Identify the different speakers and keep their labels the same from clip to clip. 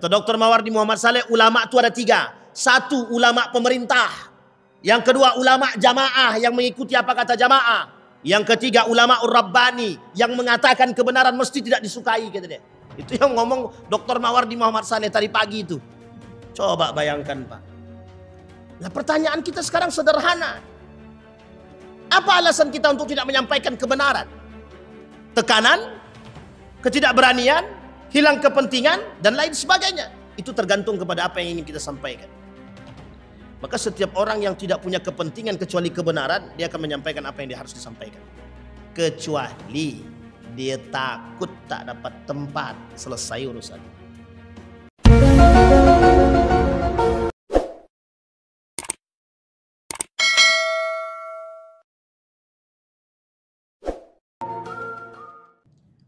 Speaker 1: Kata Dr. Mawardi Muhammad Saleh, ulama itu ada 3. 1, ulama pemerintah. Yang kedua, ulama jamaah yang mengikuti apa kata jamaah. Yang ketiga, ulama ur-rabbani yang mengatakan kebenaran mesti tidak disukai, kata dia. Itu yang ngomong Dr. Mawardi Muhammad Saleh tadi pagi itu. Coba bayangkan, Pak. Nah, pertanyaan kita sekarang sederhana. Apa alasan kita untuk tidak menyampaikan kebenaran? Tekanan, ketidakberanian, hilang kepentingan, dan lain sebagainya. Itu tergantung kepada apa yang ingin kita sampaikan. Maka setiap orang yang tidak punya kepentingan kecuali kebenaran, dia akan menyampaikan apa yang dia harus disampaikan. Kecuali dia takut tak dapat tempat, selesai urusan.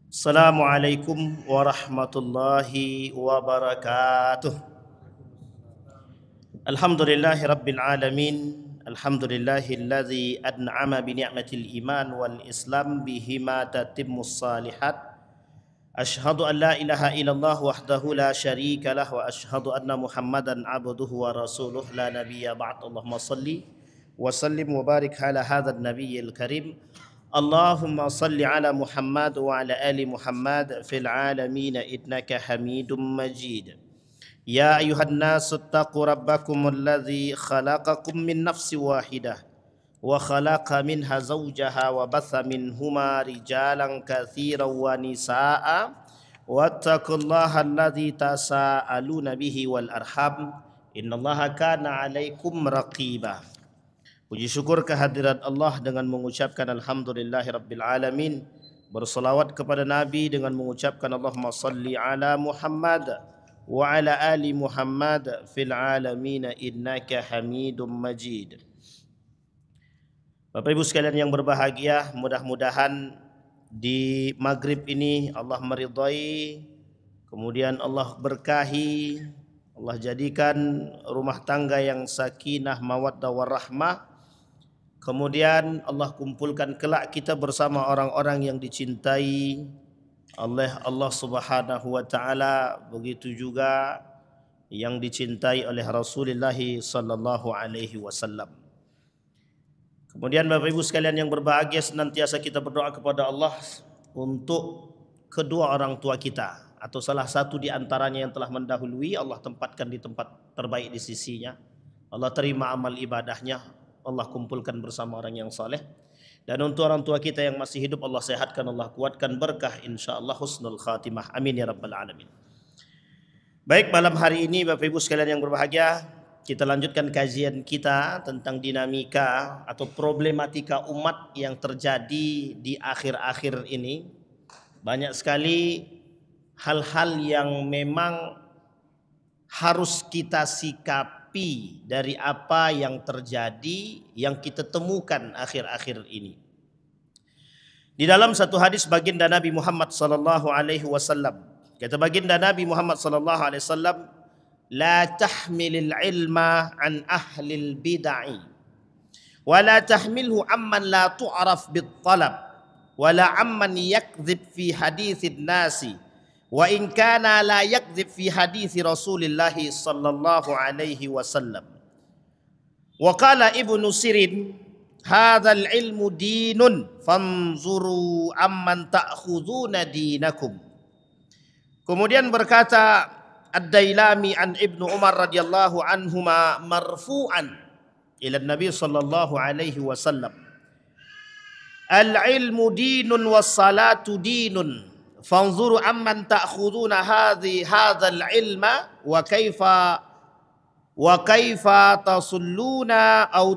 Speaker 1: Assalamualaikum warahmatullahi wabarakatuh. Alhamdulillahi rabbil alamin. Alhamdulillahilladzi an'ama bi ni'matil iman wal islam bihima tatimmus salihat. Ashhadu an la ilaha illallah wahdahu la syarika lah wa ashhadu anna Muhammadan abduhu wa rasuluh la nabiyya ba'd. Allahumma salli wa sallim wa barik ala hadzal nabiyyil karim. Allahumma salli ala Muhammad wa ala ali Muhammad fil alamin innaka Hamidum Majid. Ya ayuhan nasu taqu rabbakum alladhi khalaqakum min nafsi wahidah wa khalaqa minha zawjaha wa batha minhuma rijalan katsiran wa nisaa wattaqullaha alladhi tasaaluna bihi wal arham innallaha kana 'alaikum raqiba. Puji syukur kehadirat Allah dengan mengucapkan alhamdulillahirabbil alamin, berselawat kepada Nabi dengan mengucapkan Allahumma salli ala Muhammad wa ala ali Muhammad fil alamin innaka Hamidum Majid. Bapak Ibu sekalian yang berbahagia, mudah-mudahan di maghrib ini Allah meridai, kemudian Allah berkahi, Allah jadikan rumah tangga yang sakinah mawaddah warahmah. Kemudian Allah kumpulkan kelak kita bersama orang-orang yang dicintai oleh Allah Subhanahu wa taala, begitu juga yang dicintai oleh Rasulullah sallallahu alaihi wasallam. Kemudian Bapak Ibu sekalian yang berbahagia, senantiasa kita berdoa kepada Allah untuk kedua orang tua kita atau salah satu di antaranya yang telah mendahului, Allah tempatkan di tempat terbaik di sisinya. Allah terima amal ibadahnya, Allah kumpulkan bersama orang yang saleh. Dan untuk orang tua kita yang masih hidup, Allah sehatkan, Allah kuatkan, berkah insyaallah husnul khatimah. Amin ya rabbal alamin. Baik, malam hari ini Bapak Ibu sekalian yang berbahagia, kita lanjutkan kajian kita tentang dinamika atau problematika umat yang terjadi di akhir-akhir ini. Banyak sekali hal-hal yang memang harus kita sikapi dari apa yang terjadi, yang kita temukan akhir-akhir ini. Di dalam satu hadis baginda Nabi Muhammad sallallahu alaihi wasallam, kata baginda Nabi Muhammad sallallahu alaihi wasallam, la tahmilil ilma an ahlil bid'ah wa la tahmilhu amman la tu'raf bit talab wa la amman yakdzib fi haditsin nasi wa in kana la yakdzib fi hadits Rasulillah sallallahu alaihi wasallam. Wa qala Ibnu Sirin, hadzal ilmu dinun fanzuru amman ta'khuduna dinakum. Kemudian berkata Ad-Dailami an Ibnu Umar radhiyallahu anhuma marfu'an ila Nabi sallallahu alaihi wasallam, al-ilmu dinun was salatu dinun fanzuru amman ta'khuduna hadzal ilma wa kaifa tasulluna aw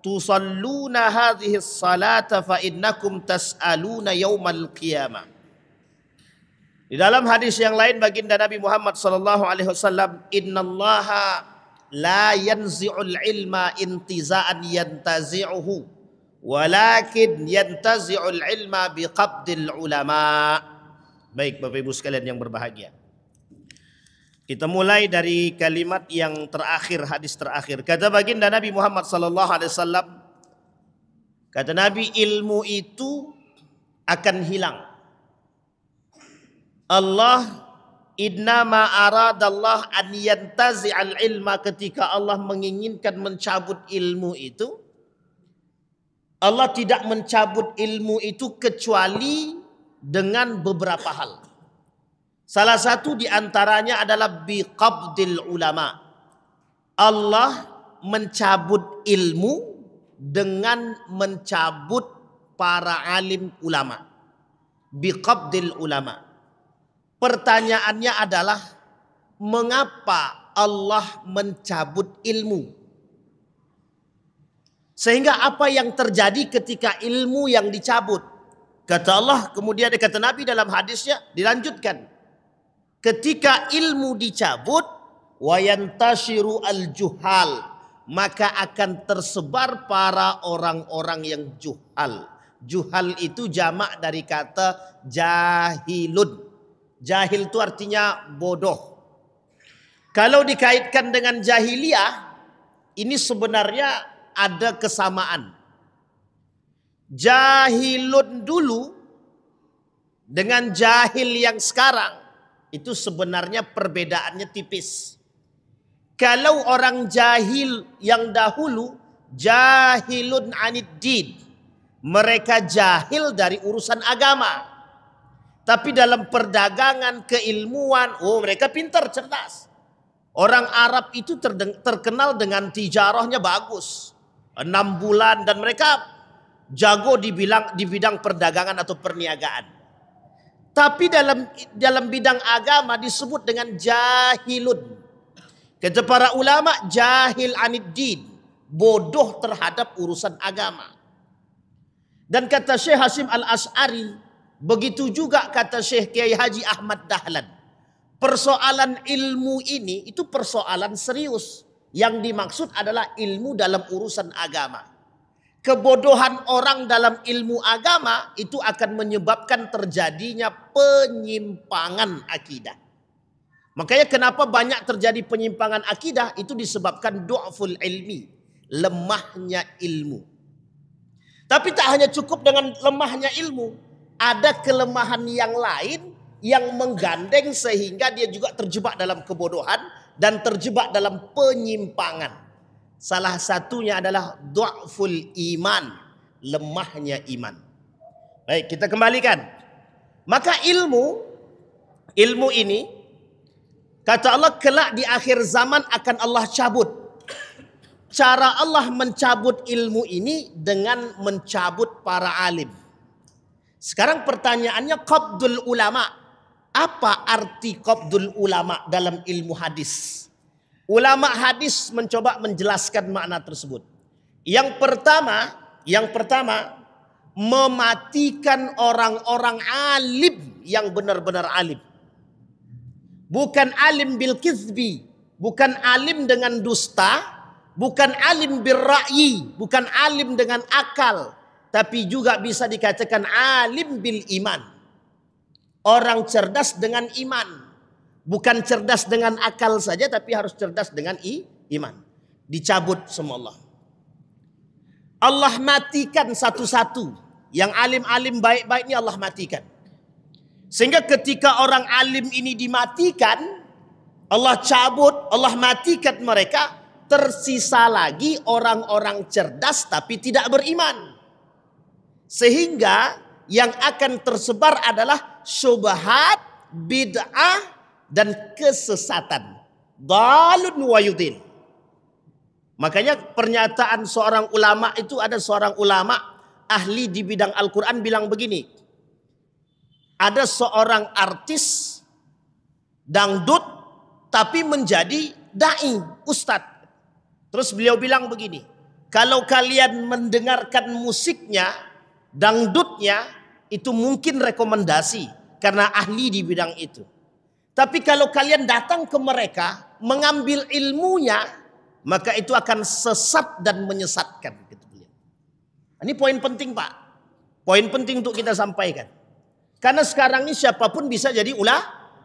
Speaker 1: tusalluna hadhihi salata fa innakum tas'aluna yaumal qiyamah. Di dalam hadis yang lain baginda Nabi Muhammad sallallahu alaihi wasallam, innallaha la yanzi'ul ilma intiza'an yantazi'uhu walakin yantazi'ul ilma biqabdil ulama. Baik Bapak Ibu sekalian yang berbahagia, kita mulai dari kalimat yang terakhir, hadis terakhir. Kata baginda Nabi Muhammad sallallahu alaihi wasallam, kata Nabi, ilmu itu akan hilang. Allah Innama aradallah an yantazi'al ilma, ketika Allah menginginkan mencabut ilmu itu, Allah tidak mencabut ilmu itu kecuali dengan beberapa hal. Salah satu di antaranya adalah biqabdil ulama. Allah mencabut ilmu dengan mencabut para alim ulama. Biqabdil ulama. Pertanyaannya adalah, mengapa Allah mencabut ilmu? Sehingga apa yang terjadi ketika ilmu yang dicabut? Kata Allah, kemudian kata Nabi dalam hadisnya, dilanjutkan. Ketika ilmu dicabut, wayantashiru al-juhal, maka akan tersebar para orang-orang yang juhal. Juhal itu jamak dari kata jahilun. Jahil itu artinya bodoh. Kalau dikaitkan dengan jahiliyah, ini sebenarnya ada kesamaan. Jahilun dulu dengan jahil yang sekarang itu sebenarnya perbedaannya tipis. Kalau orang jahil yang dahulu, jahilun anid din, mereka jahil dari urusan agama. Tapi dalam perdagangan, keilmuan, mereka pintar, cerdas. Orang Arab itu terkenal dengan tijarahnya bagus. 6 bulan dan mereka jago di bidang perdagangan atau perniagaan. Tapi dalam bidang agama disebut dengan jahilun. Kata para ulama, jahil aniddin, bodoh terhadap urusan agama. Dan kata Syekh Hasim Al-Asy'ari, begitu juga kata Syekh Kiai Haji Ahmad Dahlan. Persoalan ilmu ini itu persoalan serius. Yang dimaksud adalah ilmu dalam urusan agama. Kebodohan orang dalam ilmu agama itu akan menyebabkan terjadinya penyimpangan akidah. Makanya kenapa banyak terjadi penyimpangan akidah itu disebabkan du'ful ilmi, lemahnya ilmu. Tapi tak hanya cukup dengan lemahnya ilmu, ada kelemahan yang lain yang menggandeng sehingga dia juga terjebak dalam kebodohan dan terjebak dalam penyimpangan. Salah satunya adalah du'ful iman, lemahnya iman. Baik, kita kembalikan. Maka ilmu ini kata Allah kelak di akhir zaman akan Allah cabut. Cara Allah mencabut ilmu ini dengan mencabut para alim. Sekarang pertanyaannya, qabdul ulama. Apa arti qabdul ulama dalam ilmu hadis? Ulama hadis mencoba menjelaskan makna tersebut. Yang pertama mematikan orang-orang alim yang benar-benar alim. Bukan alim bil kizbi, bukan alim dengan dusta, bukan alim bil ra'yi, bukan alim dengan akal, tapi juga bisa dikatakan alim bil iman. Orang cerdas dengan iman. Bukan cerdas dengan akal saja, tapi harus cerdas dengan iman. Dicabut semua Allah. Allah matikan satu-satu. Yang alim-alim baik-baik ini Allah matikan. Sehingga ketika orang alim ini dimatikan, Allah cabut, Allah matikan mereka. Tersisa lagi orang-orang cerdas tapi tidak beriman. Sehingga yang akan tersebar adalah syubhat, bid'ah, dan kesesatan. Dalun wa yudil. Makanya pernyataan seorang ulama itu, ada seorang ulama ahli di bidang Al-Quran bilang begini. Ada seorang artis dangdut tapi menjadi da'i, ustadz. Terus beliau bilang begini. Kalau kalian mendengarkan musiknya, dangdutnya, itu mungkin rekomendasi karena ahli di bidang itu. Tapi kalau kalian datang ke mereka, mengambil ilmunya, maka itu akan sesat dan menyesatkan. Ini poin penting, Pak. Poin penting untuk kita sampaikan. Karena sekarang ini siapapun bisa jadi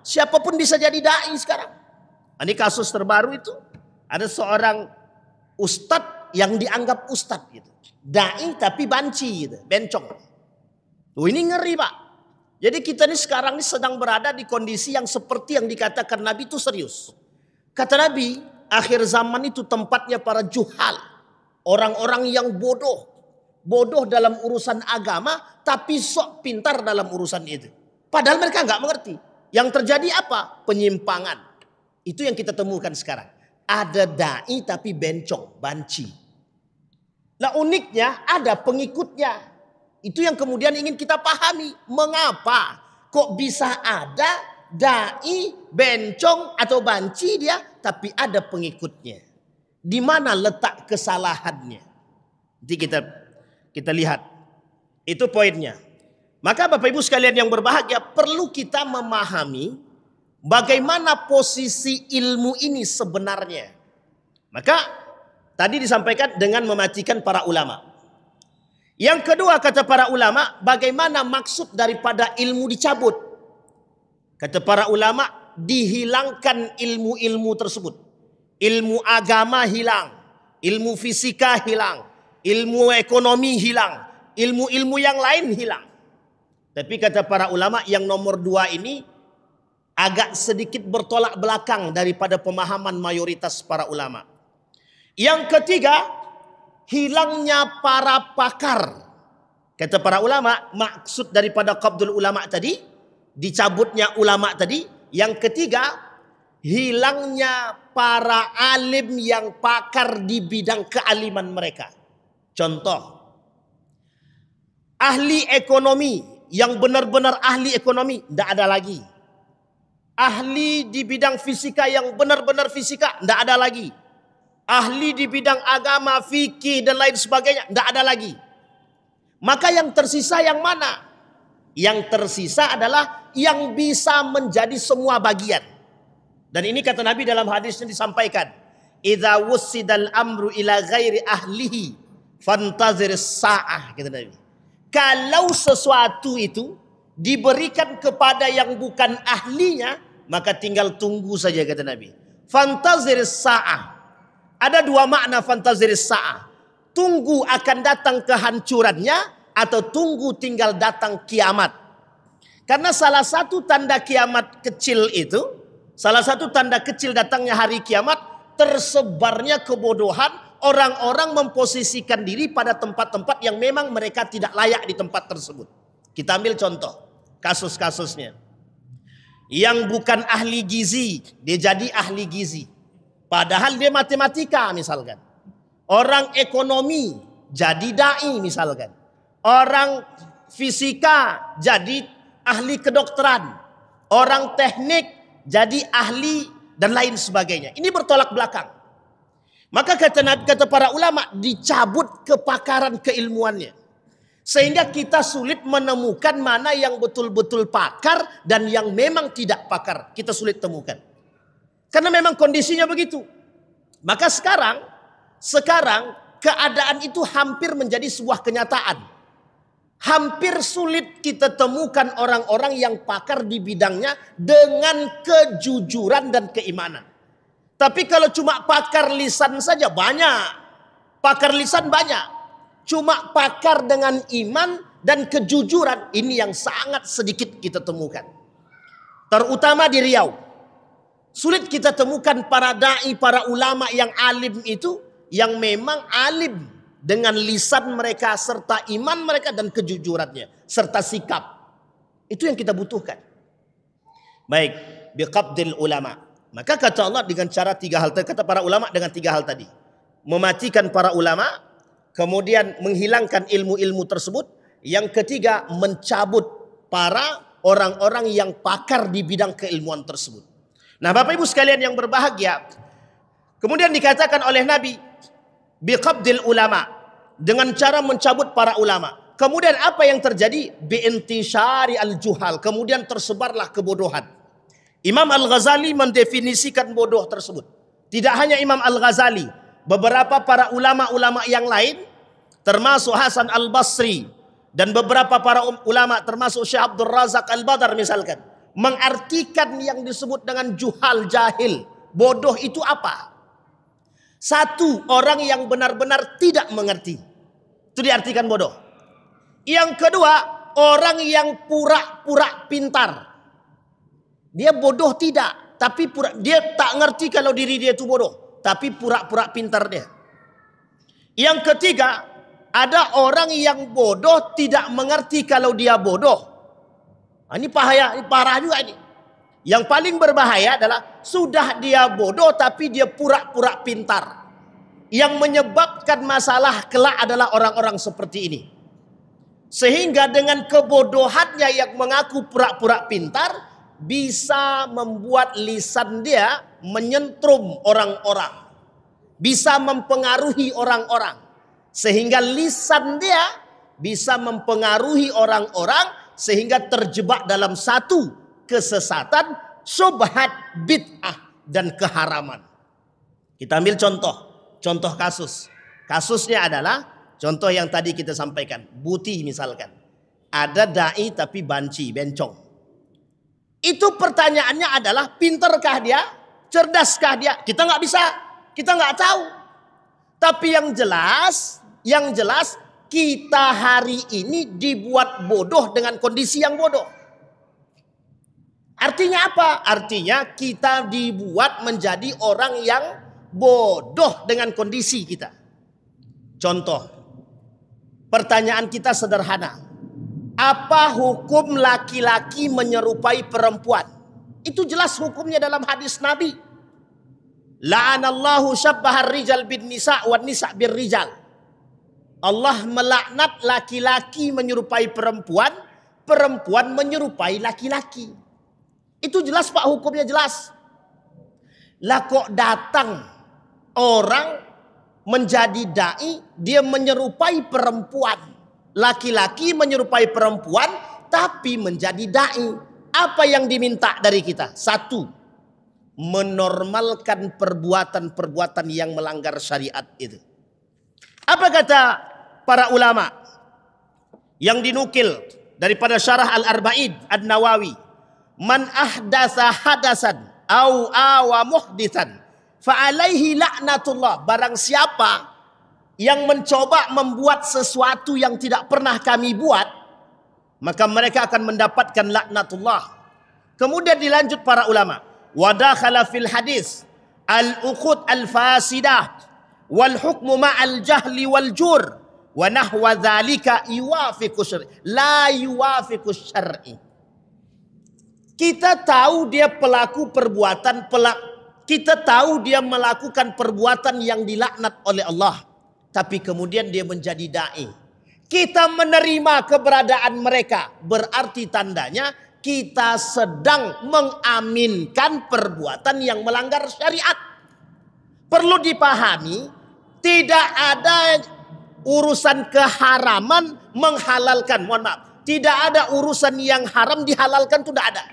Speaker 1: siapapun bisa jadi da'i sekarang. Ini kasus terbaru itu. Ada seorang ustadz yang dianggap ustadz gitu. Da'i tapi banci gitu, bencong. Ini ngeri, Pak. Jadi kita ini sekarang ini sedang berada di kondisi yang seperti yang dikatakan Nabi itu serius. Kata Nabi, akhir zaman itu tempatnya para juhal. Orang-orang yang bodoh. Bodoh dalam urusan agama, tapi sok pintar dalam urusan itu. Padahal mereka nggak mengerti. Yang terjadi apa? Penyimpangan. Itu yang kita temukan sekarang. Ada dai tapi bencong, banci. Nah uniknya ada pengikutnya. Itu yang kemudian ingin kita pahami. Mengapa kok bisa ada dai, bencong atau banci dia, tapi ada pengikutnya. Di mana letak kesalahannya? Nanti kita lihat. Itu poinnya. Maka Bapak Ibu sekalian yang berbahagia, perlu kita memahami bagaimana posisi ilmu ini sebenarnya. Maka tadi disampaikan dengan mematikan para ulama. Yang kedua kata para ulama, bagaimana maksud daripada ilmu dicabut? Kata para ulama, dihilangkan ilmu-ilmu tersebut. Ilmu agama hilang, ilmu fisika hilang, ilmu ekonomi hilang, ilmu-ilmu yang lain hilang. Tapi kata para ulama yang nomor 2 ini agak sedikit bertolak belakang daripada pemahaman mayoritas para ulama. Yang ketiga, hilangnya para pakar. Kata para ulama, maksud daripada qabdul ulama tadi, dicabutnya ulama tadi. Yang ketiga, hilangnya para alim yang pakar di bidang kealiman mereka. Contoh, ahli ekonomi yang benar-benar ahli ekonomi tidak ada lagi. Ahli di bidang fisika yang benar-benar fisika tidak ada lagi. Ahli di bidang agama, fikih dan lain sebagainya tidak ada lagi. Maka yang tersisa yang mana? Yang tersisa adalah yang bisa menjadi semua bagian. Dan ini kata Nabi dalam hadisnya disampaikan, idza wussidal amru ila ghairi ahlihi fantazir sa'ah, kata Nabi. Kalau sesuatu itu diberikan kepada yang bukan ahlinya, maka tinggal tunggu saja, kata Nabi. Fantazir sa'ah. Ada 2 makna fantazir sa'ah. Tunggu akan datang kehancurannya, atau tunggu tinggal datang kiamat. Karena salah satu tanda kiamat kecil itu, salah satu tanda kecil datangnya hari kiamat, tersebarnya kebodohan, orang-orang memposisikan diri pada tempat-tempat yang memang mereka tidak layak di tempat tersebut. Kita ambil contoh kasus-kasusnya. Yang bukan ahli gizi, dia jadi ahli gizi. Padahal dia matematika misalkan. Orang ekonomi jadi dai misalkan. Orang fisika jadi ahli kedokteran. Orang teknik jadi ahli dan lain sebagainya. Ini bertolak belakang. Maka kata para ulama, dicabut kepakaran keilmuannya. Sehingga kita sulit menemukan mana yang betul-betul pakar dan yang memang tidak pakar. Kita sulit temukan. Karena memang kondisinya begitu. Maka sekarang keadaan itu hampir menjadi sebuah kenyataan. Hampir sulit kita temukan orang-orang yang pakar di bidangnya dengan kejujuran dan keimanan. Tapi kalau cuma pakar lisan saja banyak. Pakar lisan banyak. Cuma pakar dengan iman dan kejujuran, ini yang sangat sedikit kita temukan. Terutama di Riau. Sulit kita temukan para da'i, para ulama yang alim itu, yang memang alim dengan lisan mereka serta iman mereka dan kejujurannya serta sikap. Itu yang kita butuhkan. Baik, biqabdil ulama. Maka kata Allah dengan cara 3 hal tadi, kata para ulama dengan 3 hal tadi. Mematikan para ulama, kemudian menghilangkan ilmu-ilmu tersebut, yang ketiga mencabut para orang-orang yang pakar di bidang keilmuan tersebut. Nah, Bapak Ibu sekalian yang berbahagia, kemudian dikatakan oleh Nabi biqabdil ulama, dengan cara mencabut para ulama. Kemudian apa yang terjadi? Bi'intishari al-juhal, kemudian tersebarlah kebodohan. Imam Al-Ghazali mendefinisikan bodoh tersebut. Tidak hanya Imam Al-Ghazali, beberapa para ulama-ulama yang lain, termasuk Hasan Al-Basri dan beberapa para ulama termasuk Syekh Abdul Razak Al-Badar misalkan, mengartikan yang disebut dengan juhal, jahil. Bodoh itu apa? Satu, orang yang benar-benar tidak mengerti. Itu diartikan bodoh. Yang kedua, orang yang pura-pura pintar. Dia bodoh tidak, tapi dia tak ngerti kalau diri dia itu bodoh, tapi pura-pura pintar dia. Yang ketiga, ada orang yang bodoh tidak mengerti kalau dia bodoh. Ini bahaya, ini parah juga ini. Yang paling berbahaya adalah sudah dia bodoh tapi dia pura-pura pintar. Yang menyebabkan masalah kelak adalah orang-orang seperti ini. Sehingga dengan kebodohannya yang mengaku pura-pura pintar, bisa membuat lisan dia menyentrum orang-orang. Bisa mempengaruhi orang-orang. Sehingga lisan dia bisa mempengaruhi orang-orang sehingga terjebak dalam satu kesesatan, syubhat, bid'ah, dan keharaman. Kita ambil contoh kasus. Kasusnya adalah contoh yang tadi kita sampaikan. Buti misalkan. Ada da'i tapi banci, bencong. Itu pertanyaannya adalah pintarkah dia? Cerdaskah dia? Kita nggak bisa. Kita nggak tahu. Tapi yang jelas kita hari ini dibuat bodoh dengan kondisi yang bodoh. Artinya apa? Artinya kita dibuat menjadi orang yang bodoh dengan kondisi kita. Contoh, pertanyaan kita sederhana. Apa hukum laki-laki menyerupai perempuan? Itu jelas hukumnya dalam hadis Nabi. La'anallahu syabbahar rijal bin nisa' wan nisa' bir rijal. Allah melaknat laki-laki menyerupai perempuan, perempuan menyerupai laki-laki. Itu jelas Pak, hukumnya jelas. Lah kok datang orang menjadi da'i, dia menyerupai perempuan. Laki-laki menyerupai perempuan, tapi menjadi da'i. Apa yang diminta dari kita? Satu, menormalkan perbuatan-perbuatan yang melanggar syariat itu. Apa kata para ulama yang dinukil daripada syarah Al-Arba'in An-Nawawi? Man ahdasa hadasan au awa muhdithan fa alaihi laknatullah. Barang siapa yang mencoba membuat sesuatu yang tidak pernah kami buat, maka mereka akan mendapatkan laknatullah. Kemudian dilanjut para ulama, wa dakhala fil hadis al-uqud al-fasidah wal hukmu ma'al jahli wal jur wa nahwa dzalika yuwafiqu syar'i la yuwafiqu syar'i. Kita tahu dia pelaku perbuatan kita tahu dia melakukan perbuatan yang dilaknat oleh Allah, tapi kemudian dia menjadi dai. Kita menerima keberadaan mereka, berarti tandanya kita sedang mengaminkan perbuatan yang melanggar syariat. Perlu dipahami, tidak ada urusan keharaman menghalalkan. Mohon maaf, tidak ada urusan yang haram dihalalkan, itu tidak ada.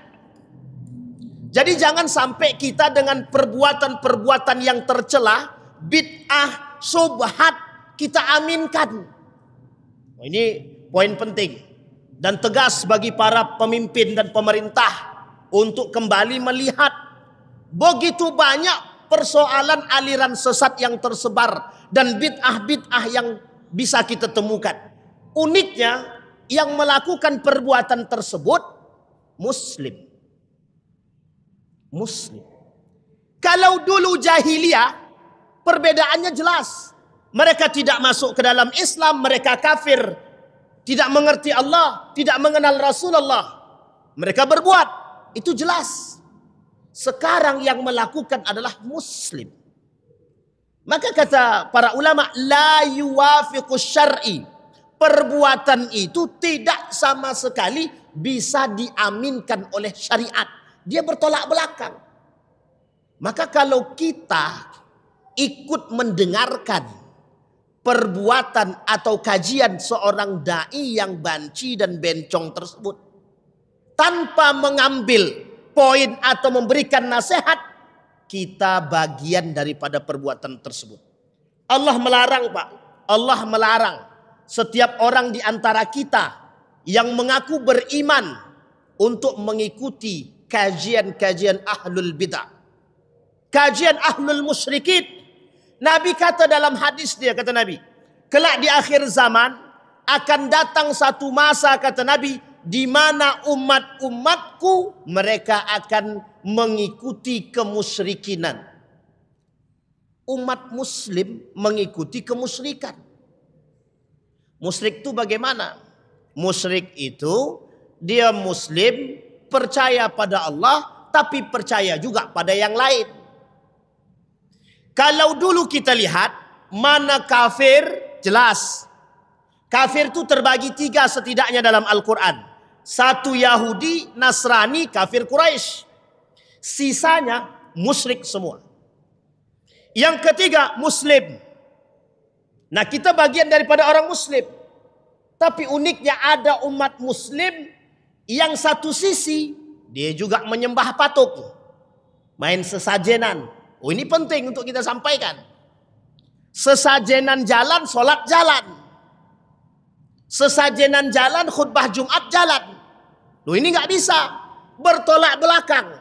Speaker 1: Jadi jangan sampai kita dengan perbuatan-perbuatan yang tercela, bid'ah, syubhat, kita aminkan. Ini poin penting dan tegas bagi para pemimpin dan pemerintah untuk kembali melihat begitu banyak persoalan aliran sesat yang tersebar dan bid'ah-bid'ah yang bisa kita temukan. Uniknya yang melakukan perbuatan tersebut Muslim. Kalau dulu jahiliyah, perbedaannya jelas. Mereka tidak masuk ke dalam Islam, mereka kafir, tidak mengerti Allah, tidak mengenal Rasulullah. Mereka berbuat, itu jelas. Sekarang yang melakukan adalah Muslim. Maka kata para ulama, la yuwafiqus syar'i. Perbuatan itu tidak sama sekali bisa diaminkan oleh syariat. Dia bertolak belakang. Maka kalau kita ikut mendengarkan perbuatan atau kajian seorang da'i yang banci dan bencong tersebut, tanpa mengambil poin atau memberikan nasihat, kita bagian daripada perbuatan tersebut. Allah melarang, Pak. Allah melarang setiap orang di antara kita yang mengaku beriman untuk mengikuti kajian-kajian ahlul bid'ah, kajian ahlul musyrikin. Nabi kata dalam hadis dia, kata Nabi, kelak di akhir zaman akan datang satu masa, kata Nabi, di mana umat-umatku mereka akan mengikuti kemusyrikinan. Umat muslim mengikuti kemusyrikan. Musyrik itu bagaimana? Musyrik itu dia muslim, percaya pada Allah, tapi percaya juga pada yang lain. Kalau dulu kita lihat, mana kafir, jelas. Kafir itu terbagi 3 setidaknya dalam Al-Quran. 1 Yahudi, Nasrani, kafir Quraisy. Sisanya musyrik semua. Yang ketiga, Muslim. Nah, kita bagian daripada orang Muslim. Tapi uniknya ada umat Muslim yang satu sisi dia juga menyembah patung, main sesajenan. Oh, ini penting untuk kita sampaikan. Sesajenan jalan, sholat jalan. Sesajenan jalan, khutbah Jumat jalan. Loh, ini nggak bisa, bertolak belakang.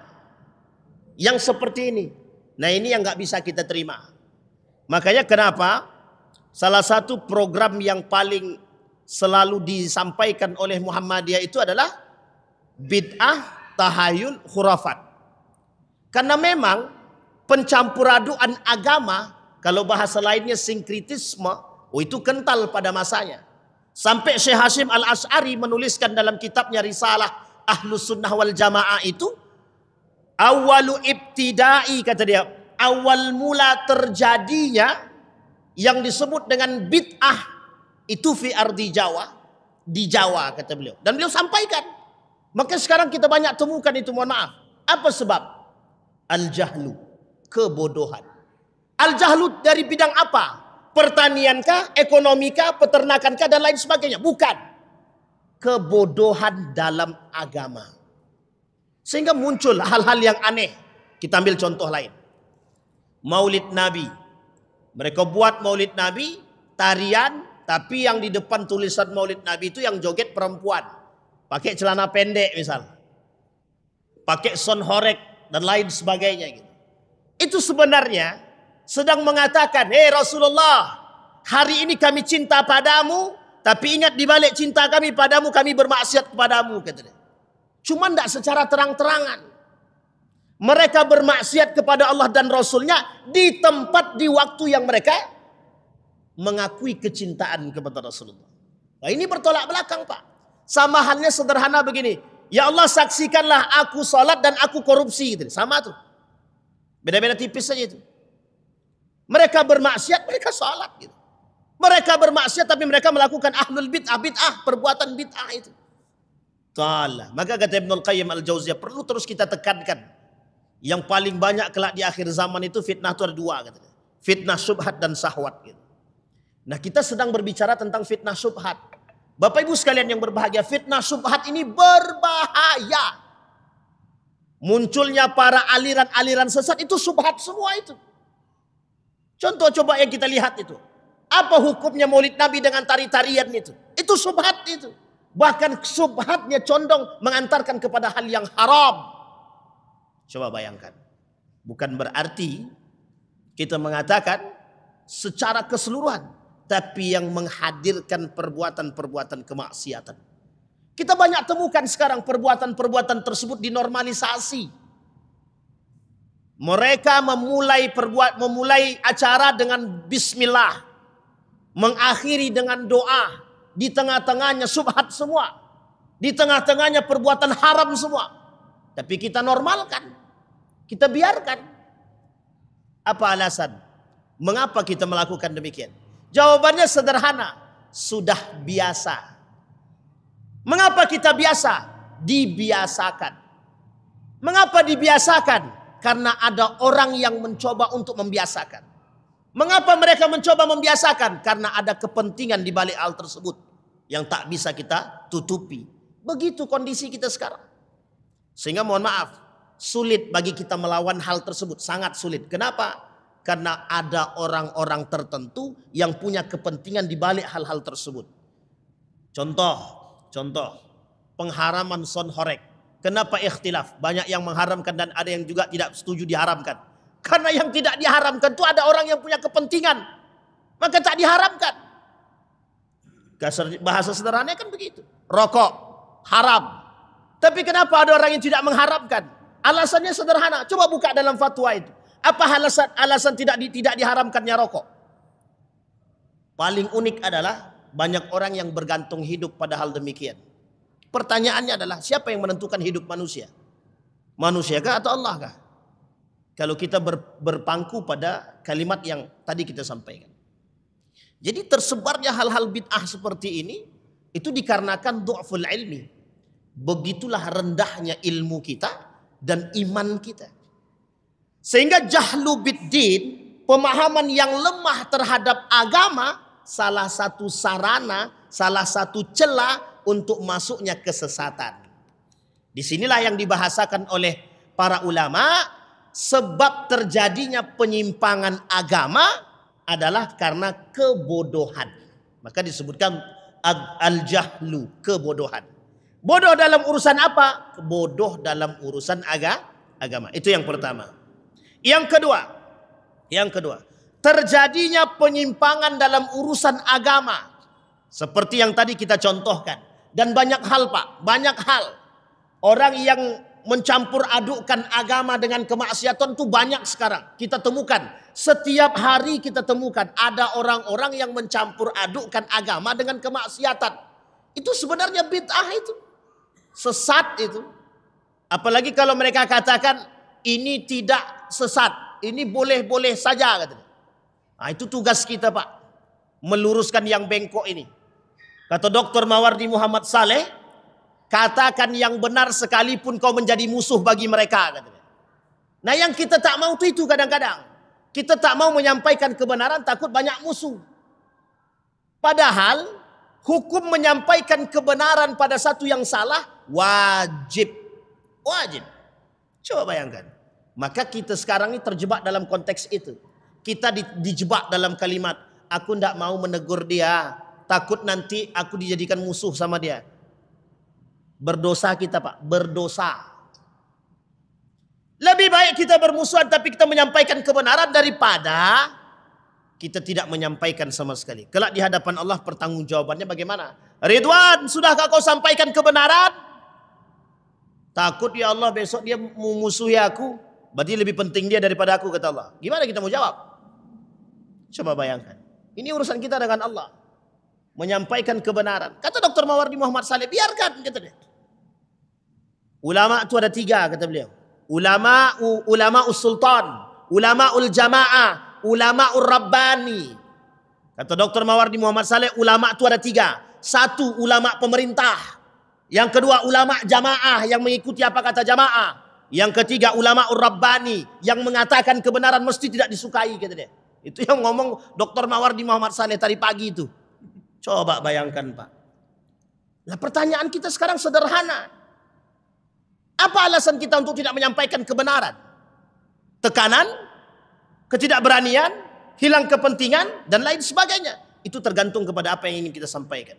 Speaker 1: Yang seperti ini. Nah, ini yang nggak bisa kita terima. Makanya kenapa salah satu program yang paling selalu disampaikan oleh Muhammadiyah itu adalah bid'ah, tahayul, khurafat. Karena memang pencampuraduan agama, kalau bahasa lainnya sinkritisme, itu kental pada masanya. Sampai Syekh Hashim Al-Asy'ari menuliskan dalam kitabnya Risalah Ahlus Sunnah wal Jamaah itu, awalu ibtidai, kata dia, awal mula terjadinya yang disebut dengan bid'ah itu fi ardi Jawa, di Jawa, kata beliau. Dan beliau sampaikan. Maka sekarang kita banyak temukan itu, mohon maaf. Apa sebab? Al-jahlu, kebodohan. Al-jahlu dari bidang apa? Pertaniankah, ekonomikah, peternakankah, dan lain sebagainya? Bukan. Kebodohan dalam agama. Sehingga muncul hal-hal yang aneh. Kita ambil contoh lain. Maulid Nabi. Mereka buat maulid Nabi, tarian, tapi yang di depan tulisan maulid Nabi itu yang joget perempuan. Pakai celana pendek misal. Pakai sound horeg dan lain sebagainya. Gitu. Itu sebenarnya sedang mengatakan, hei Rasulullah, hari ini kami cinta padamu, tapi ingat di balik cinta kami padamu, kami bermaksiat kepadamu, kata dia. Cuma tidak secara terang-terangan. Mereka bermaksiat kepada Allah dan Rasulnya di tempat, di waktu yang mereka mengakui kecintaan kepada Rasulullah. Nah, ini bertolak belakang, Pak. Sama halnya sederhana begini. Ya Allah, saksikanlah aku salat dan aku korupsi. Gitu. Sama tuh. Beda-beda tipis saja itu. Mereka bermaksiat, mereka salat. Gitu. Mereka bermaksiat, tapi mereka melakukan ahlul bid'ah, perbuatan bid'ah itu. Ta'ala. Maka kata Ibnul Qayyim Al-Jauziyah, perlu terus kita tekankan. Yang paling banyak kelak di akhir zaman itu fitnah itu ada 2. Katanya. Fitnah syubhat dan syahwat. Gitu. Nah, kita sedang berbicara tentang fitnah syubhat. Bapak Ibu sekalian yang berbahagia, fitnah syubhat ini berbahaya. Munculnya para aliran-aliran sesat itu syubhat semua itu. Contoh coba yang kita lihat itu. Apa hukumnya maulid Nabi dengan tari-tarian itu? Itu syubhat itu. Bahkan syubhatnya condong mengantarkan kepada hal yang haram. Coba bayangkan. Bukan berarti kita mengatakan secara keseluruhan. Tapi yang menghadirkan perbuatan-perbuatan kemaksiatan. Kita banyak temukan sekarang perbuatan-perbuatan tersebut dinormalisasi. Mereka memulai acara dengan bismillah. Mengakhiri dengan doa. Di tengah-tengahnya syubhat semua. Di tengah-tengahnya perbuatan haram semua. Tapi kita normalkan. Kita biarkan. Apa alasan? Mengapa kita melakukan demikian? Jawabannya sederhana. Sudah biasa. Mengapa kita biasa? Dibiasakan. Mengapa dibiasakan? Karena ada orang yang mencoba untuk membiasakan. Mengapa mereka mencoba membiasakan? Karena ada kepentingan di balik hal tersebut. Yang tak bisa kita tutupi. Begitu kondisi kita sekarang. Sehingga mohon maaf. Sulit bagi kita melawan hal tersebut. Sangat sulit. Kenapa? Karena ada orang-orang tertentu yang punya kepentingan di balik hal-hal tersebut. Contoh. Pengharaman sound horeg. Kenapa ikhtilaf? Banyak yang mengharamkan dan ada yang juga tidak setuju diharamkan. Karena yang tidak diharamkan itu ada orang yang punya kepentingan. Maka tak diharamkan. Bahasa sederhananya kan begitu. Rokok haram. Tapi kenapa ada orang yang tidak mengharamkan? Alasannya sederhana. Coba buka dalam fatwa itu. Apa alasan tidak diharamkannya rokok? Paling unik adalah banyak orang yang bergantung hidup pada hal demikian. Pertanyaannya adalah siapa yang menentukan hidup manusia? Manusia kah atau Allah kah? Kalau kita berpangku pada kalimat yang tadi kita sampaikan. Jadi tersebarnya hal-hal bid'ah seperti ini itu dikarenakan du'ful ilmi. Begitulah rendahnya ilmu kita dan iman kita. Sehingga jahlu biddin, pemahaman yang lemah terhadap agama, salah satu sarana, salah satu celah untuk masuknya kesesatan. Disinilah yang dibahasakan oleh para ulama. Sebab terjadinya penyimpangan agama adalah karena kebodohan. Maka disebutkan al-jahlu, kebodohan. Bodoh dalam urusan apa? Bodoh dalam urusan agama. Itu yang pertama. Yang kedua, terjadinya penyimpangan dalam urusan agama. Seperti yang tadi kita contohkan. Dan banyak hal Pak, banyak hal. Orang yang mencampur adukkan agama dengan kemaksiatan itu banyak sekarang. Kita temukan. Setiap hari kita temukan ada orang-orang yang mencampur adukkan agama dengan kemaksiatan. Itu sebenarnya bid'ah itu. Sesat itu. Apalagi kalau mereka katakan ini tidak sesat. Ini boleh-boleh saja. Katanya. Nah, itu tugas kita Pak. Meluruskan yang bengkok ini. Kata Dr. Mawardi Muhammad Saleh. Katakan yang benar sekalipun kau menjadi musuh bagi mereka. Katanya. Nah yang kita tak mau itu kadang-kadang. Kita tak mau menyampaikan kebenaran takut banyak musuh. Padahal hukum menyampaikan kebenaran pada satu yang salah wajib. Wajib. Coba bayangkan. Maka kita sekarang ini terjebak dalam konteks itu. Kita dijebak dalam kalimat. Aku tidak mau menegur dia. Takut nanti aku dijadikan musuh sama dia. Berdosa kita Pak, berdosa. Lebih baik kita bermusuhan tapi kita menyampaikan kebenaran daripada kita tidak menyampaikan sama sekali. Kelak di hadapan Allah pertanggungjawabannya bagaimana? Ridwan, sudahkah kau sampaikan kebenaran? Takut ya Allah besok dia memusuhi aku. Berarti lebih penting dia daripada aku kata Allah. Gimana kita mau jawab? Coba bayangkan. Ini urusan kita dengan Allah. Menyampaikan kebenaran. Kata Dr. Mawardi Muhammad Saleh, biarkan kata dia. Ulama itu ada 3 kata beliau. Ulama sultan, ulama jamaah, ulama rabbani. Kata Dr. Mawardi Muhammad Saleh, ulama itu ada 3. 1 ulama pemerintah. Yang kedua ulama jamaah yang mengikuti apa kata jamaah. Yang ketiga ulama rabbani yang mengatakan kebenaran mesti tidak disukai kata dia. Itu yang ngomong Dr. Mawardi Muhammad Saleh tadi pagi itu. Coba bayangkan Pak. Nah pertanyaan kita sekarang sederhana. Apa alasan kita untuk tidak menyampaikan kebenaran? Tekanan, ketidakberanian, hilang kepentingan, dan lain sebagainya. Itu tergantung kepada apa yang ingin kita sampaikan.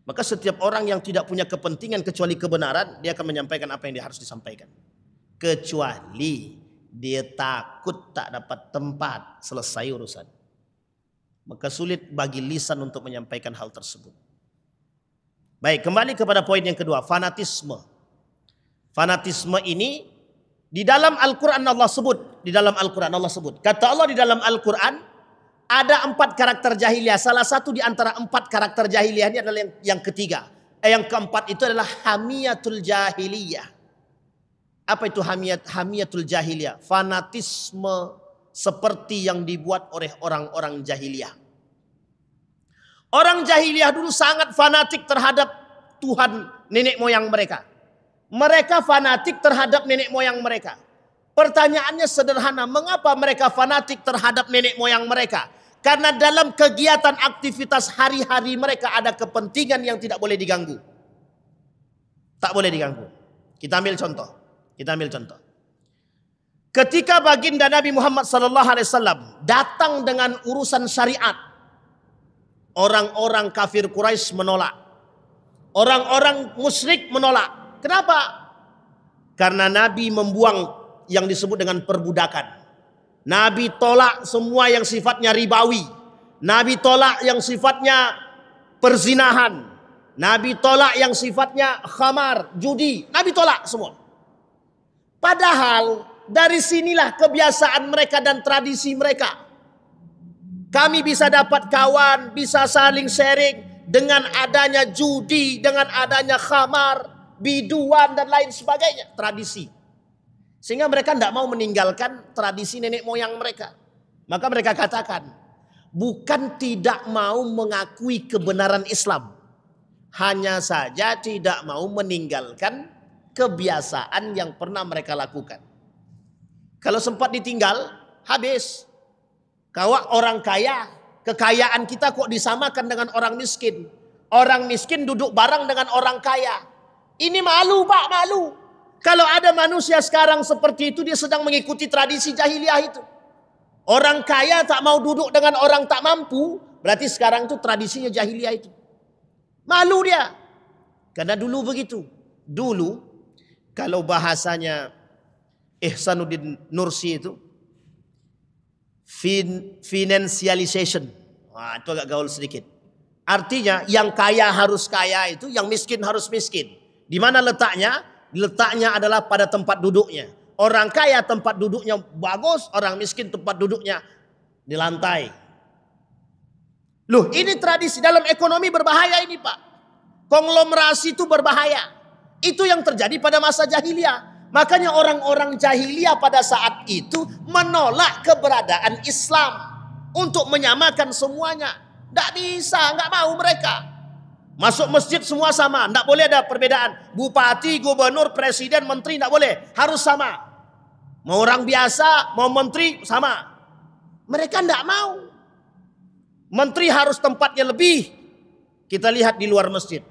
Speaker 1: Maka setiap orang yang tidak punya kepentingan kecuali kebenaran, dia akan menyampaikan apa yang dia harus disampaikan. Kecuali dia takut tak dapat tempat, selesai urusan. Maka sulit bagi lisan untuk menyampaikan hal tersebut. Baik, kembali kepada poin yang kedua, fanatisme. Fanatisme ini di dalam Al-Quran Allah sebut. Di dalam Al-Quran Allah sebut. Kata Allah di dalam Al-Quran ada 4 karakter jahiliyah. Salah satu di antara 4 karakter jahiliyah ini adalah yang ketiga. Yang keempat itu adalah hamiyatul jahiliyah. Apa itu hamiyatul jahiliyah? Fanatisme seperti yang dibuat oleh orang-orang jahiliyah. Orang jahiliyah dulu sangat fanatik terhadap Tuhan nenek moyang mereka. Mereka fanatik terhadap nenek moyang mereka. Pertanyaannya sederhana, mengapa mereka fanatik terhadap nenek moyang mereka? Karena dalam kegiatan aktivitas hari-hari mereka ada kepentingan yang tidak boleh diganggu. Tak boleh diganggu. Kita ambil contoh. Ketika baginda Nabi Muhammad SAW datang dengan urusan syariat, orang-orang kafir Quraisy menolak. Orang-orang musyrik menolak. Kenapa? Karena Nabi membuang yang disebut dengan perbudakan. Nabi tolak semua yang sifatnya ribawi. Nabi tolak yang sifatnya perzinahan. Nabi tolak yang sifatnya khamar, judi. Nabi tolak semua. Padahal dari sinilah kebiasaan mereka dan tradisi mereka. Kami bisa dapat kawan, bisa saling sharing dengan adanya judi, dengan adanya khamar, biduan dan lain sebagainya. Tradisi. Sehingga mereka tidak mau meninggalkan tradisi nenek moyang mereka. Maka mereka katakan, bukan tidak mau mengakui kebenaran Islam. Hanya saja tidak mau meninggalkan kebiasaan yang pernah mereka lakukan. Kalau sempat ditinggal, habis. Kalau orang kaya, kekayaan kita kok disamakan dengan orang miskin. Orang miskin duduk bareng dengan orang kaya. Ini malu Pak, malu. Kalau ada manusia sekarang seperti itu, dia sedang mengikuti tradisi jahiliyah itu. Orang kaya tak mau duduk dengan orang tak mampu, berarti sekarang itu tradisinya jahiliyah itu. Malu dia. Karena dulu begitu. Dulu kalau bahasanya Ihsanuddin Nursi itu financialization. Wah, itu agak gaul sedikit. Artinya yang kaya harus kaya itu, yang miskin harus miskin. Di mana letaknya? Letaknya adalah pada tempat duduknya. Orang kaya tempat duduknya bagus, orang miskin tempat duduknya di lantai. Loh, ini tradisi dalam ekonomi berbahaya ini Pak. Konglomerasi itu berbahaya. Itu yang terjadi pada masa jahiliyah. Makanya orang-orang jahiliyah pada saat itu menolak keberadaan Islam untuk menyamakan semuanya. Tidak bisa, nggak mau mereka. Masuk masjid semua sama, tidak boleh ada perbedaan. Bupati, gubernur, presiden, menteri tidak boleh, harus sama. Mau orang biasa, mau menteri sama. Mereka tidak mau. Menteri harus tempatnya lebih. Kita lihat di luar masjid,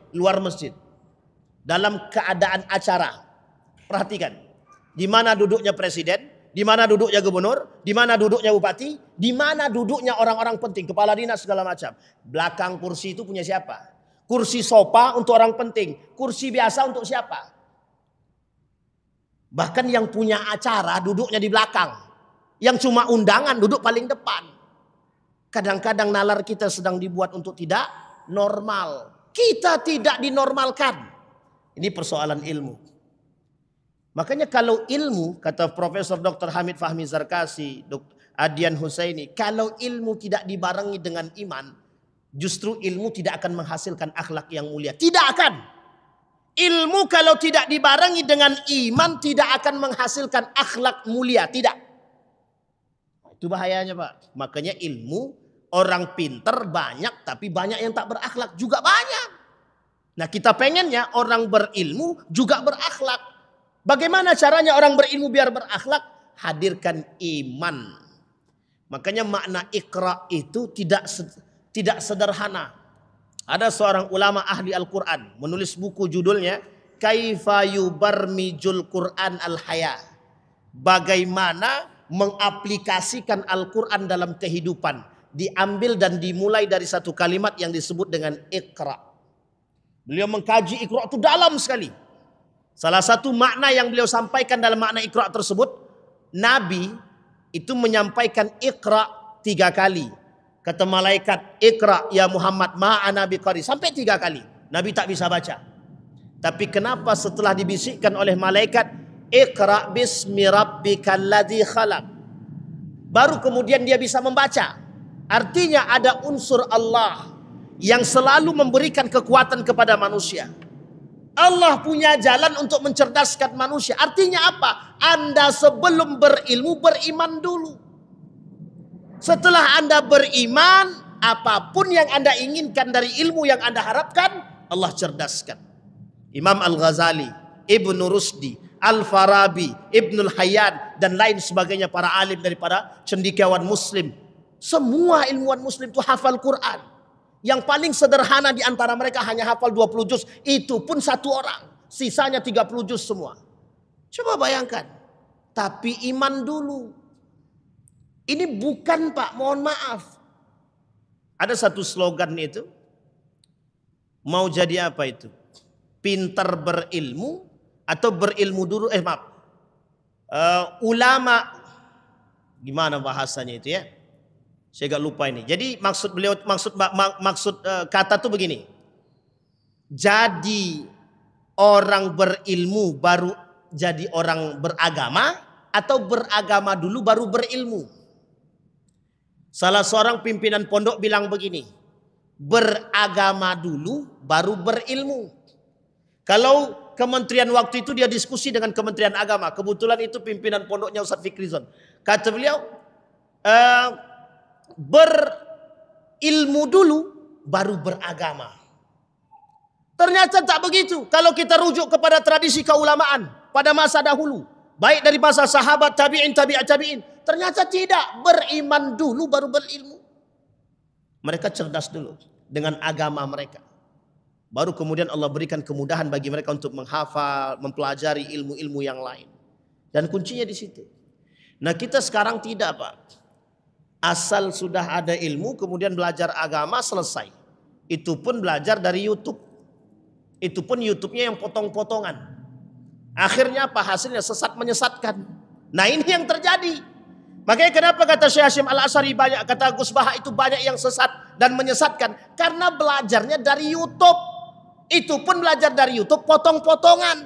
Speaker 1: dalam keadaan acara. Perhatikan, di mana duduknya presiden, di mana duduknya gubernur, di mana duduknya bupati, di mana duduknya orang-orang penting, kepala dinas segala macam. Belakang kursi itu punya siapa? Kursi sofa untuk orang penting, kursi biasa untuk siapa? Bahkan yang punya acara duduknya di belakang, yang cuma undangan duduk paling depan. Kadang-kadang nalar kita sedang dibuat untuk tidak normal. Kita tidak dinormalkan. Ini persoalan ilmu. Makanya kalau ilmu, kata Profesor Dr. Hamid Fahmi Zarkasi, Dr. Adian Husaini, kalau ilmu tidak dibarengi dengan iman, justru ilmu tidak akan menghasilkan akhlak yang mulia. Tidak akan. Ilmu kalau tidak dibarengi dengan iman tidak akan menghasilkan akhlak mulia. Tidak. Itu bahayanya Pak. Makanya ilmu, orang pinter banyak tapi banyak yang tak berakhlak juga banyak. Nah kita pengennya orang berilmu juga berakhlak. Bagaimana caranya orang berilmu biar berakhlak? Hadirkan iman. Makanya makna Iqra itu tidak sederhana. Ada seorang ulama ahli Al-Quran menulis buku judulnya Kaifa yubarmijul Quran al-haya. Bagaimana mengaplikasikan Al-Quran dalam kehidupan. Diambil dan dimulai dari satu kalimat yang disebut dengan Iqra. Beliau mengkaji Iqra itu dalam sekali. Salah satu makna yang beliau sampaikan dalam makna Iqra tersebut, Nabi itu menyampaikan Iqra 3 kali. Kata malaikat, Iqra ya Muhammad ma'ana biqari. Sampai 3 kali. Nabi tak bisa baca. Tapi kenapa setelah dibisikkan oleh malaikat, Iqra bismi rabbikal ladzi khalaq, baru kemudian dia bisa membaca. Artinya ada unsur Allah yang selalu memberikan kekuatan kepada manusia. Allah punya jalan untuk mencerdaskan manusia. Artinya apa? Anda sebelum berilmu beriman dulu. Setelah Anda beriman, apapun yang Anda inginkan dari ilmu yang Anda harapkan, Allah cerdaskan. Imam Al-Ghazali, Ibnu Rusdi, Al-Farabi, Ibnul Hayyan dan lain sebagainya, para alim daripada cendekiawan muslim. Semua ilmuwan muslim itu hafal Quran. Yang paling sederhana di antara mereka hanya hafal 20 juz. Itu pun 1 orang. Sisanya 30 juz semua. Coba bayangkan. Tapi iman dulu. Ini bukan Pak, mohon maaf. Ada satu slogan itu. Mau jadi apa itu? Pintar berilmu atau berilmu dulu? Ulama. Gimana bahasanya itu ya? Saya agak lupa ini. Jadi maksud beliau, kata tuh begini. Jadi orang berilmu baru jadi orang beragama, atau beragama dulu baru berilmu. Salah seorang pimpinan pondok bilang begini, beragama dulu baru berilmu. Kalau kementerian waktu itu dia diskusi dengan Kementerian Agama, kebetulan itu pimpinan pondoknya Ustaz Fikrizon. Kata beliau, berilmu dulu baru beragama. Ternyata tak begitu. Kalau kita rujuk kepada tradisi keulamaan pada masa dahulu, baik dari masa sahabat, tabi'in, tabi'at tabi'in, ternyata tidak. Beriman dulu baru berilmu. Mereka cerdas dulu dengan agama mereka. Baru kemudian Allah berikan kemudahan bagi mereka untuk menghafal, mempelajari ilmu-ilmu yang lain. Dan kuncinya di situ. Nah, kita sekarang tidak, Pak. Asal sudah ada ilmu, kemudian belajar agama, selesai. Itu pun belajar dari YouTube. Itu pun YouTube-nya yang potong-potongan. Akhirnya apa hasilnya? Sesat menyesatkan. Nah, ini yang terjadi. Makanya kenapa kata Syekh Hasyim Al-Asy'ari banyak, kata Gus Baha itu banyak yang sesat dan menyesatkan. Karena belajarnya dari YouTube. Itu pun belajar dari YouTube potong-potongan.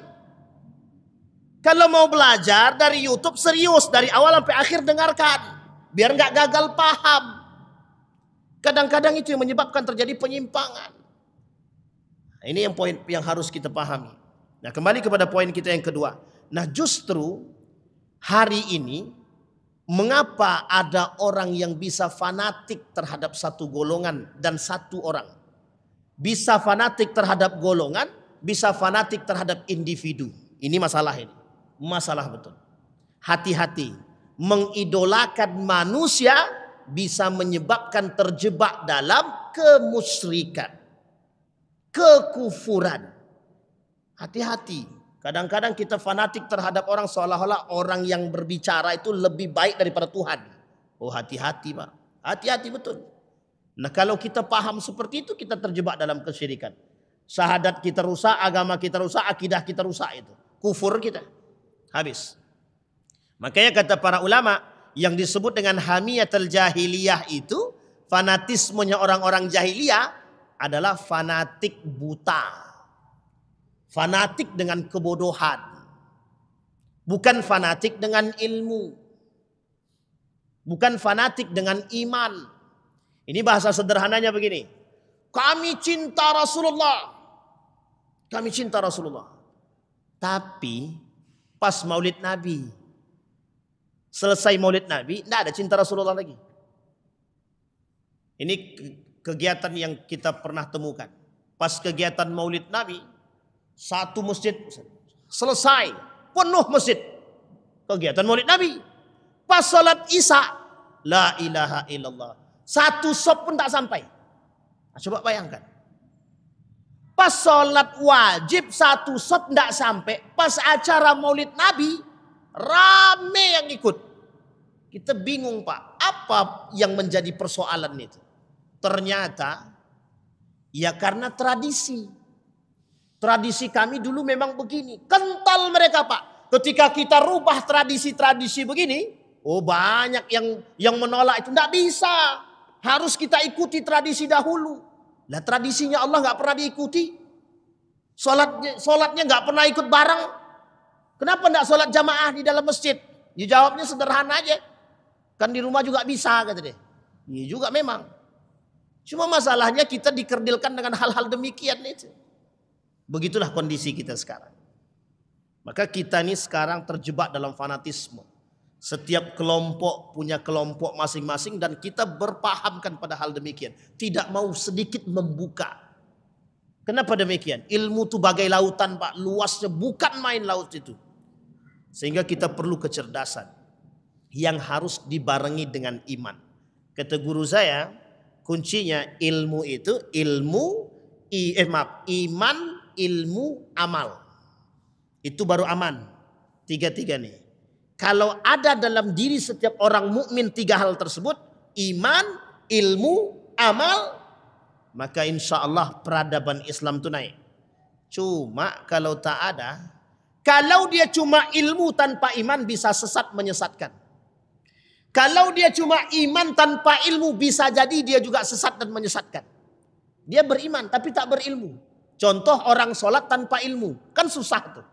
Speaker 1: Kalau mau belajar dari YouTube serius, dari awal sampai akhir dengarkan. Biar nggak gagal paham. Kadang-kadang itu yang menyebabkan terjadi penyimpangan. Ini yang poin yang harus kita pahami. Nah, kembali kepada poin kita yang kedua. Nah, justru hari ini mengapa ada orang yang bisa fanatik terhadap satu golongan dan satu orang? Bisa fanatik terhadap golongan, bisa fanatik terhadap individu. Ini masalah ini. Masalah betul. Hati-hati. Mengidolakan manusia bisa menyebabkan terjebak dalam kemusyrikan. Kekufuran. Hati-hati. Kadang-kadang kita fanatik terhadap orang seolah-olah orang yang berbicara itu lebih baik daripada Tuhan. Oh, hati-hati, Pak. Hati-hati betul. Nah, kalau kita paham seperti itu, kita terjebak dalam kesyirikan. Syahadat kita rusak, agama kita rusak, akidah kita rusak itu. Kufur kita. Habis. Makanya kata para ulama, yang disebut dengan hamiyatul jahiliyah itu, fanatismenya orang-orang jahiliyah, adalah fanatik buta. Fanatik dengan kebodohan. Bukan fanatik dengan ilmu. Bukan fanatik dengan iman. Ini bahasa sederhananya begini. Kami cinta Rasulullah. Kami cinta Rasulullah. Tapi pas maulid Nabi. Selesai maulid Nabi, tidak ada cinta Rasulullah lagi. Ini kegiatan yang kita pernah temukan. Pas kegiatan maulid Nabi, satu masjid selesai, penuh masjid. Kegiatan maulid Nabi. Pas salat Isya, la ilaha illallah. Satu sop pun tak sampai. Nah, coba bayangkan. Pas salat wajib, satu sop tak sampai. Pas acara maulid Nabi, rame yang ikut. Kita bingung, Pak. Apa yang menjadi persoalan itu? Ternyata ya karena tradisi. Tradisi kami dulu memang begini. Kental mereka, Pak. Ketika kita rubah tradisi-tradisi begini, oh banyak yang menolak itu. Tidak bisa. Harus kita ikuti tradisi dahulu. Lah tradisinya Allah nggak pernah diikuti. Sholatnya nggak pernah ikut bareng. Kenapa nggak sholat jamaah di dalam masjid? Ya jawabnya sederhana aja. Kan di rumah juga bisa, kata dia. Iya juga memang. Cuma masalahnya kita dikerdilkan dengan hal-hal demikian itu. Begitulah kondisi kita sekarang. Maka kita ini sekarang terjebak dalam fanatisme. Setiap kelompok punya kelompok masing-masing dan kita berpahamkan pada hal demikian. Tidak mau sedikit membuka. Kenapa demikian? Ilmu itu bagai lautan, Pak. Luasnya bukan main laut itu. Sehingga kita perlu kecerdasan yang harus dibarengi dengan iman. Kata guru saya, kuncinya ilmu itu iman, ilmu, amal. Itu baru aman. Tiga-tiga nih. Kalau ada dalam diri setiap orang mukmin tiga hal tersebut, iman, ilmu, amal, maka insya Allah peradaban Islam itu naik. Cuma kalau tak ada, kalau dia cuma ilmu tanpa iman bisa sesat menyesatkan.
Speaker 2: Kalau dia cuma iman tanpa ilmu, bisa jadi dia juga sesat dan menyesatkan. Dia beriman tapi tak berilmu. Contoh orang sholat tanpa ilmu, kan susah tuh.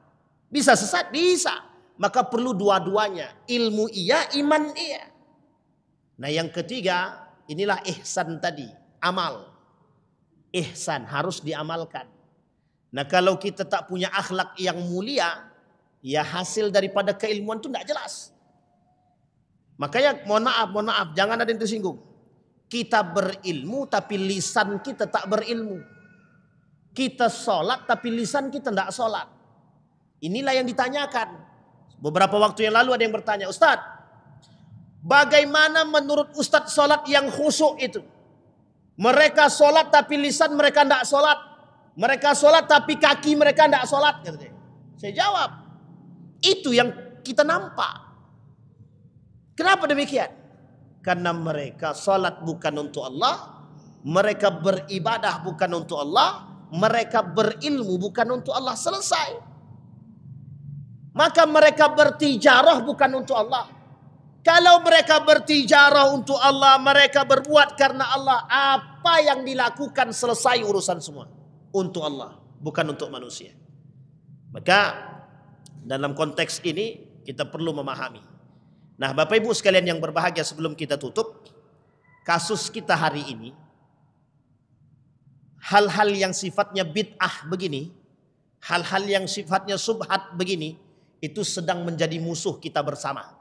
Speaker 2: Bisa sesat? Bisa. Maka perlu dua-duanya. Ilmu iya, iman iya. Nah yang ketiga, inilah ihsan tadi. Amal. Ihsan harus diamalkan. Nah kalau kita tak punya akhlak yang mulia, ya hasil daripada keilmuan itu tidak jelas. Makanya mohon maaf, jangan ada yang tersinggung. Kita berilmu tapi lisan kita tak berilmu. Kita sholat tapi lisan kita tidak sholat. Inilah yang ditanyakan. Beberapa waktu yang lalu ada yang bertanya, Ustadz, bagaimana menurut Ustadz sholat yang khusyuk itu? Mereka sholat tapi lisan mereka tidak sholat. Mereka sholat tapi kaki mereka tidak sholat. Saya jawab, itu yang kita nampak. Kenapa demikian? Karena mereka sholat bukan untuk Allah. Mereka beribadah bukan untuk Allah. Mereka berilmu bukan untuk Allah. Selesai. Maka mereka bertijarah bukan untuk Allah. Kalau mereka bertijarah untuk Allah, mereka berbuat karena Allah, apa yang dilakukan selesai urusan semua. Untuk Allah, bukan untuk manusia. Maka dalam konteks ini kita perlu memahami. Nah Bapak Ibu sekalian yang berbahagia, sebelum kita tutup, kasus kita hari ini, hal-hal yang sifatnya bid'ah begini, hal-hal yang sifatnya subhat begini, itu sedang menjadi musuh kita bersama.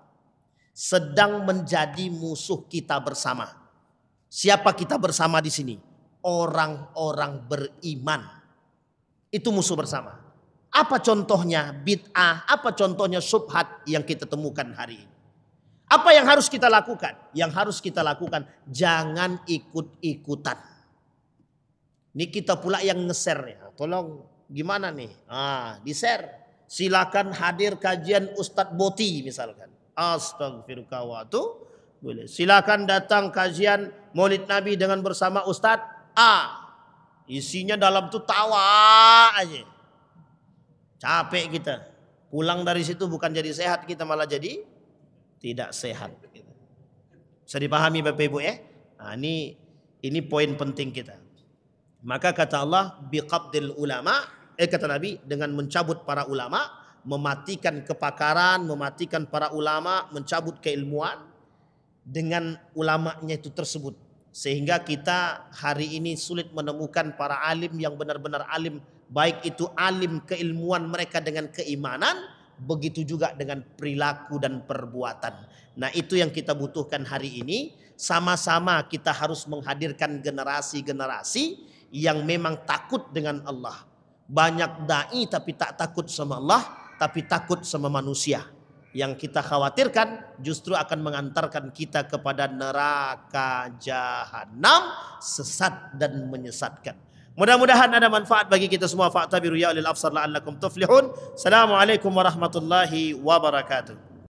Speaker 2: Sedang menjadi musuh kita bersama. Siapa kita bersama di sini? Orang-orang beriman. Itu musuh bersama. Apa contohnya bid'ah? Apa contohnya subhat yang kita temukan hari ini? Apa yang harus kita lakukan? Yang harus kita lakukan, jangan ikut-ikutan. Ini kita pula yang nge-share ya. Tolong gimana nih? Di-share. Silakan hadir kajian Ustadz Boti misalkan. Astagfirullah wa atubu ilaih. Silakan datang kajian Maulid Nabi dengan bersama Ustadz A. Isinya dalam tuh tawa aja. Capek kita. Pulang dari situ bukan jadi sehat, kita malah jadi tidak sehat. Bisa dipahami Bapak Ibu ya? Nah, ini poin penting kita. Maka kata Allah, biqabdil ulama, kata Nabi, dengan mencabut para ulama, mematikan kepakaran, mematikan para ulama, mencabut keilmuan dengan ulamanya itu tersebut. Sehingga kita hari ini sulit menemukan para alim yang benar-benar alim. Baik itu alim keilmuan mereka dengan keimanan, begitu juga dengan perilaku dan perbuatan. Nah itu yang kita butuhkan hari ini. Sama-sama kita harus menghadirkan generasi-generasi yang memang takut dengan Allah. Banyak da'i tapi tak takut sama Allah, tapi takut sama manusia. Yang kita khawatirkan justru akan mengantarkan kita kepada neraka jahanam, sesat dan menyesatkan. Mudah-mudahan ada manfaat bagi kita semua. Fa'tabiru ya ulil absar la'allakum tuflihun. Assalamualaikum warahmatullahi wabarakatuh.